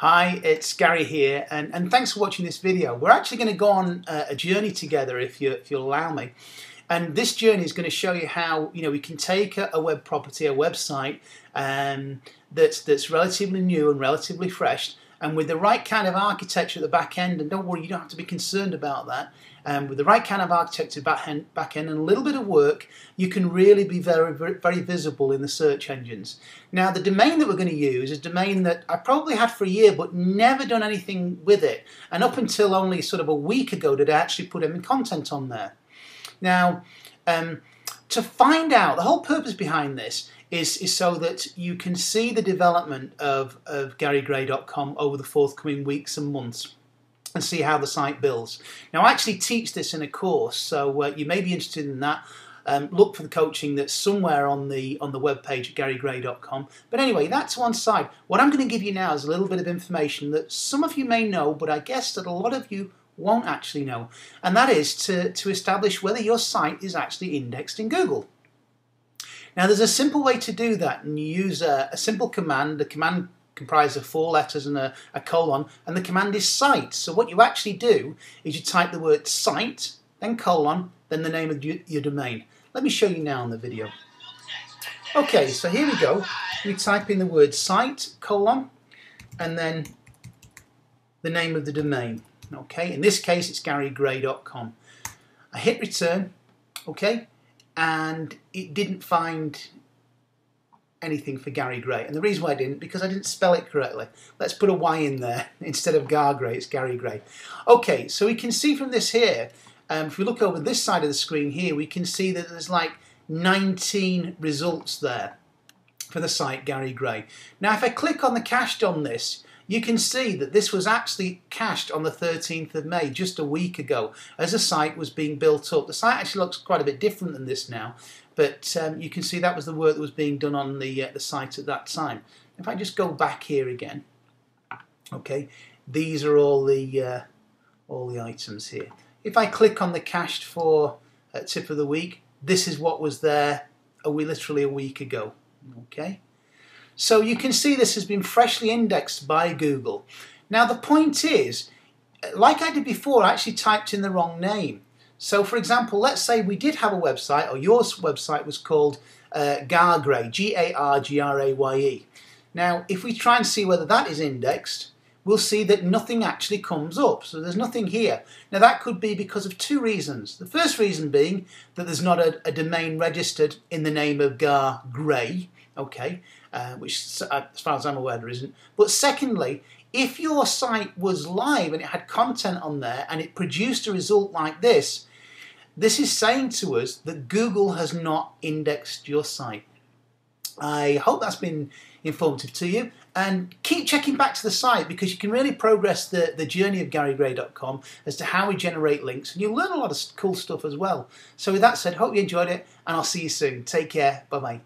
Hi, it's Gary here, and thanks for watching this video. We're actually going to go on a journey together, if you'll allow me. And this journey is going to show you how we can take a web property, a website that's relatively new and relatively fresh, and with the right kind of architecture at the back end. And don't worry, you don't have to be concerned about that. With the right kind of architecture back end and a little bit of work, you can really be very visible in the search engines. Now, the domain that we're going to use is a domain that I probably had for a year but never done anything with it. And up until only sort of a week ago did I actually put any content on there. Now, to find out, the whole purpose behind this is so that you can see the development of GaryGraye.com over the forthcoming weeks and months, and see how the site builds. Now, I actually teach this in a course, so you may be interested in that. Look for the coaching that's somewhere on the web page at GaryGraye.com. But anyway, that's one side. What I'm going to give you now is a little bit of information that some of you may know, but I guess that a lot of you won't actually know, and that is to establish whether your site is actually indexed in Google. Now, there's a simple way to do that, and you use a simple command. The command comprises of 4 letters and a colon, and the command is cite. So what you actually do is you type the word cite, then colon, then the name of your domain. Let me show you now on the video. Okay, so here we go. We type in the word cite, colon, and then the name of the domain. Okay, in this case it's GaryGraye.com. I hit return, okay, and it didn't find anything for Gary Graye. And the reason why I didn't, because I didn't spell it correctly. Let's put a Y in there. Instead of Graye, it's Gary Graye. Okay, so we can see from this here, if we look over this side of the screen here, we can see that there's like 19 results there for the site Gary Graye. Now, if I click on the cached on this, you can see that this was actually cached on the 13th of May, just a week ago, as the site was being built up. The site actually looks quite a bit different than this now, but you can see that was the work that was being done on the site at that time. If I just go back here again, okay, these are all the items here. If I click on the cached for tip of the week, this is what was there literally a week ago. Okay. So you can see this has been freshly indexed by Google. Now the point is, like I did before, I actually typed in the wrong name. So for example, let's say we did have a website, or your website was called Graye, G-A-R-G-R-A-Y-E. Now if we try and see whether that is indexed, we'll see that nothing actually comes up. So there's nothing here. Now that could be because of 2 reasons. The first reason being that there's not a domain registered in the name of Graye. Okay, which as far as I'm aware there isn't. But secondly, if your site was live and it had content on there and it produced a result like this, this is saying to us that Google has not indexed your site. I hope that's been informative to you, and keep checking back to the site because you can really progress the journey of GaryGraye.com as to how we generate links, and you'll learn a lot of cool stuff as well. So with that said, hope you enjoyed it, and I'll see you soon. Take care. Bye-bye.